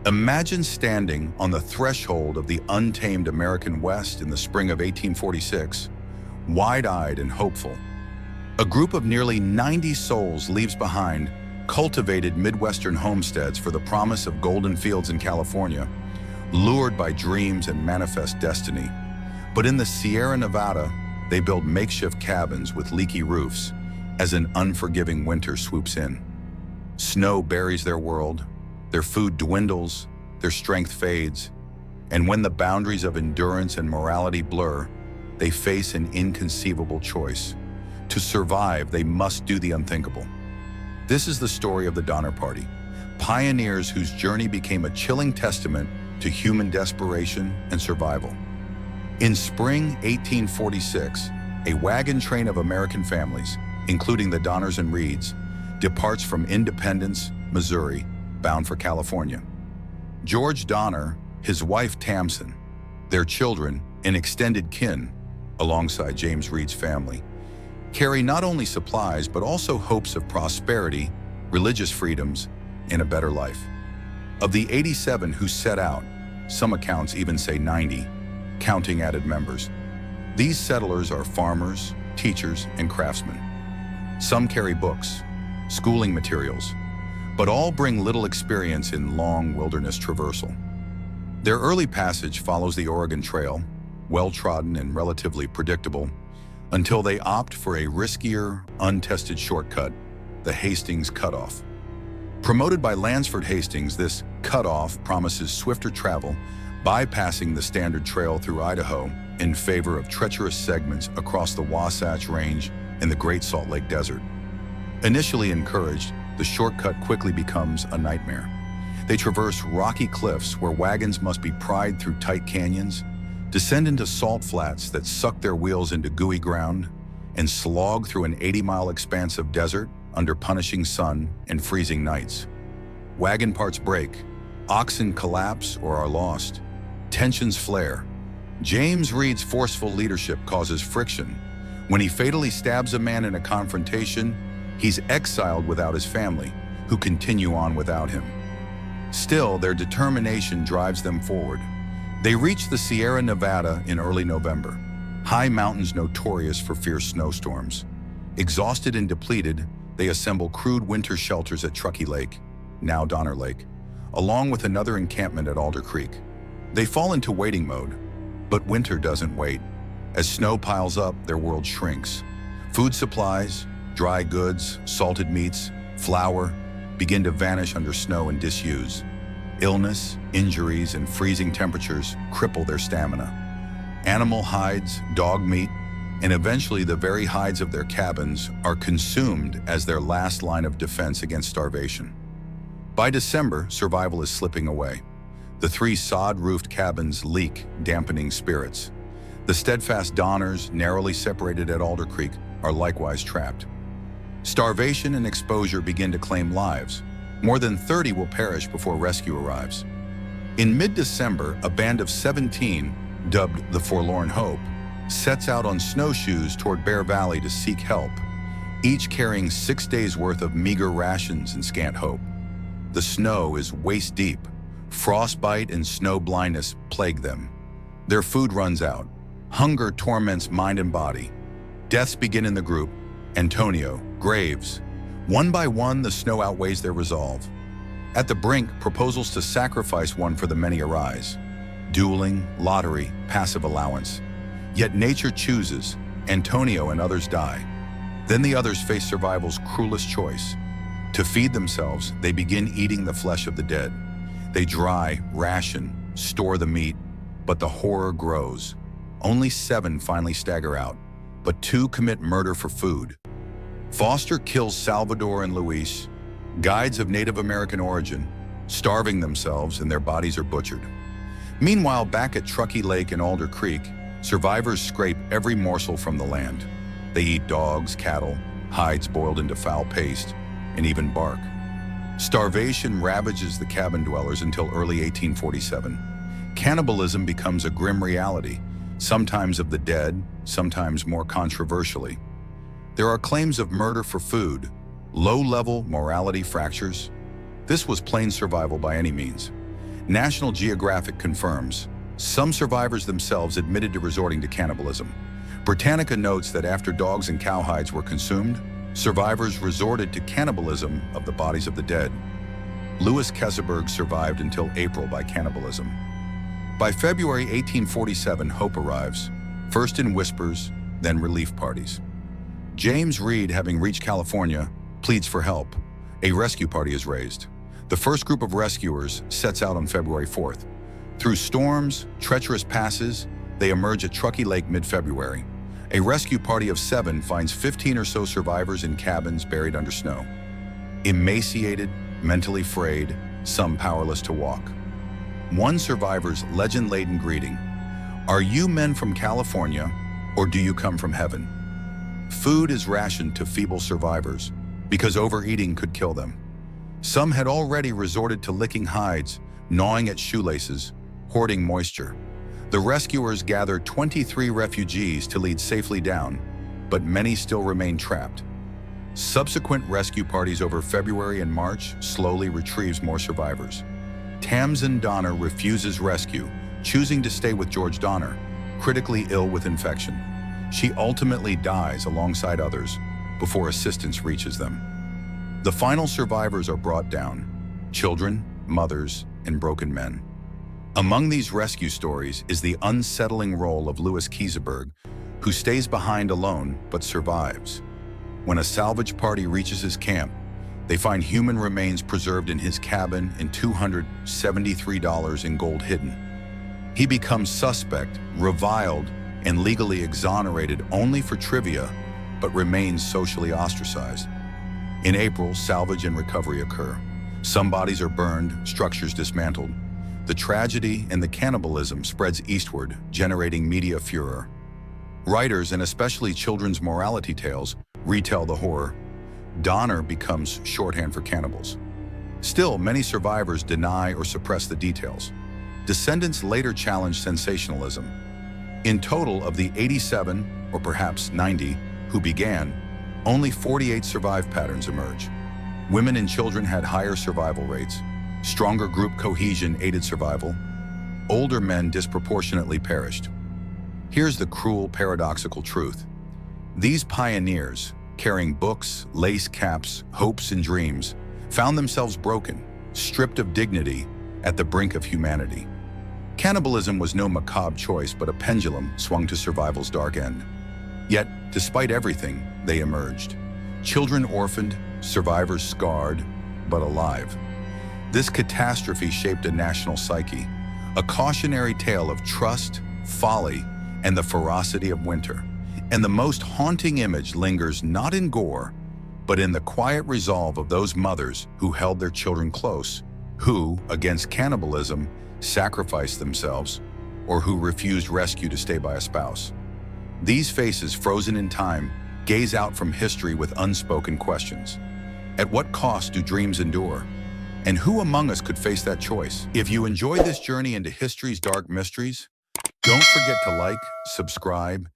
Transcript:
Imagine standing on the threshold of the untamed American West in the spring of 1846, wide-eyed and hopeful. A group of nearly 90 souls leaves behind cultivated Midwestern homesteads for the promise of golden fields in California, lured by dreams and manifest destiny. But in the Sierra Nevada, they build makeshift cabins with leaky roofs as an unforgiving winter swoops in. Snow buries their world, their food dwindles, their strength fades, and when the boundaries of endurance and morality blur, they face an inconceivable choice. To survive, they must do the unthinkable. This is the story of the Donner Party, pioneers whose journey became a chilling testament to human desperation and survival. In spring 1846, a wagon train of American families, including the Donners and Reeds, departs from Independence, Missouri, bound for California. George Donner, his wife Tamsin, their children, and extended kin, alongside James Reed's family, carry not only supplies but also hopes of prosperity, religious freedoms, and a better life. Of the 87 who set out, some accounts even say 90, counting added members. These settlers are farmers, teachers, and craftsmen. Some carry books, schooling materials, but all bring little experience in long wilderness traversal. Their early passage follows the Oregon Trail, well-trodden and relatively predictable, until they opt for a riskier, untested shortcut, the Hastings Cutoff. Promoted by Lansford Hastings, this cutoff promises swifter travel, bypassing the standard trail through Idaho in favor of treacherous segments across the Wasatch Range and the Great Salt Lake Desert. Initially encouraged, the shortcut quickly becomes a nightmare. They traverse rocky cliffs where wagons must be pried through tight canyons, descend into salt flats that suck their wheels into gooey ground, and slog through an 80-mile expanse of desert under punishing sun and freezing nights. Wagon parts break, oxen collapse or are lost, tensions flare. James Reed's forceful leadership causes friction. When he fatally stabs a man in a confrontation, he's exiled without his family, who continue on without him. Still, their determination drives them forward. They reach the Sierra Nevada in early November, high mountains notorious for fierce snowstorms. Exhausted and depleted, they assemble crude winter shelters at Truckee Lake, now Donner Lake, along with another encampment at Alder Creek. They fall into waiting mode, but winter doesn't wait. As snow piles up, their world shrinks. Food supplies, dry goods, salted meats, flour begin to vanish under snow and disuse. Illness, injuries, and freezing temperatures cripple their stamina. Animal hides, dog meat, and eventually the very hides of their cabins are consumed as their last line of defense against starvation. By December, survival is slipping away. The 3 sod-roofed cabins leak, dampening spirits. The steadfast Donners, narrowly separated at Alder Creek, are likewise trapped. Starvation and exposure begin to claim lives. More than 30 will perish before rescue arrives. In mid-December, a band of 17, dubbed the Forlorn Hope, sets out on snowshoes toward Bear Valley to seek help, each carrying 6 days' worth of meager rations and scant hope. The snow is waist-deep. Frostbite and snow blindness plague them. Their food runs out. Hunger torments mind and body. Deaths begin in the group. Antonio, Graves. One by one, the snow outweighs their resolve. At the brink, proposals to sacrifice one for the many arise. Dueling, lottery, passive allowance. Yet nature chooses. Antonio and others die. Then the others face survival's cruelest choice. To feed themselves, they begin eating the flesh of the dead. They dry, ration, store the meat, but the horror grows. Only 7 finally stagger out, but 2 commit murder for food. Foster kills Salvador and Luis, guides of Native American origin, starving themselves and their bodies are butchered. Meanwhile, back at Truckee Lake and Alder Creek, survivors scrape every morsel from the land. They eat dogs, cattle, hides boiled into foul paste, and even bark. Starvation ravages the cabin dwellers until early 1847. Cannibalism becomes a grim reality, sometimes of the dead, sometimes more controversially. There are claims of murder for food, low-level morality fractures. This was plain survival by any means. National Geographic confirms some survivors themselves admitted to resorting to cannibalism. Britannica notes that after dogs and cowhides were consumed, survivors resorted to cannibalism of the bodies of the dead. Louis Keseberg survived until April by cannibalism. By February 1847, hope arrives, first in whispers, then relief parties. James Reed, having reached California, pleads for help. A rescue party is raised. The first group of rescuers sets out on February 4th. Through storms, treacherous passes, they emerge at Truckee Lake mid-February. A rescue party of 7 finds 15 or so survivors in cabins buried under snow. Emaciated, mentally frayed, some powerless to walk. One survivor's legend-laden greeting: "Are you men from California, or do you come from heaven?" Food is rationed to feeble survivors because overeating could kill them. Some had already resorted to licking hides, gnawing at shoelaces, hoarding moisture. The rescuers gathered 23 refugees to lead safely down, but many still remain trapped. Subsequent rescue parties over February and March slowly retrieves more survivors. Tamsin Donner refuses rescue, choosing to stay with George Donner, critically ill with infection. She ultimately dies alongside others before assistance reaches them. The final survivors are brought down: children, mothers, and broken men. Among these rescue stories is the unsettling role of Louis Keseberg, who stays behind alone but survives. When a salvage party reaches his camp, they find human remains preserved in his cabin and $273 in gold hidden. He becomes suspect, reviled, and legally exonerated only for trivia, but remains socially ostracized. In April, salvage and recovery occur. Some bodies are burned, structures dismantled. The tragedy and the cannibalism spreads eastward, generating media furor. Writers, and especially children's morality tales, retell the horror. Donner becomes shorthand for cannibals. Still, many survivors deny or suppress the details. Descendants later challenge sensationalism. In total, of the 87, or perhaps 90, who began, only 48 survive patterns emerge. Women and children had higher survival rates. Stronger group cohesion aided survival. Older men disproportionately perished. Here's the cruel, paradoxical truth. These pioneers, carrying books, lace caps, hopes, and dreams, found themselves broken, stripped of dignity, at the brink of humanity. Cannibalism was no macabre choice, but a pendulum swung to survival's dark end. Yet, despite everything, they emerged. Children orphaned, survivors scarred, but alive. This catastrophe shaped a national psyche, a cautionary tale of trust, folly, and the ferocity of winter. And the most haunting image lingers not in gore, but in the quiet resolve of those mothers who held their children close, who, against cannibalism, sacrificed themselves, or who refused rescue to stay by a spouse. These faces, frozen in time, gaze out from history with unspoken questions. At what cost do dreams endure? And who among us could face that choice? If you enjoyed this journey into history's dark mysteries, don't forget to like, subscribe,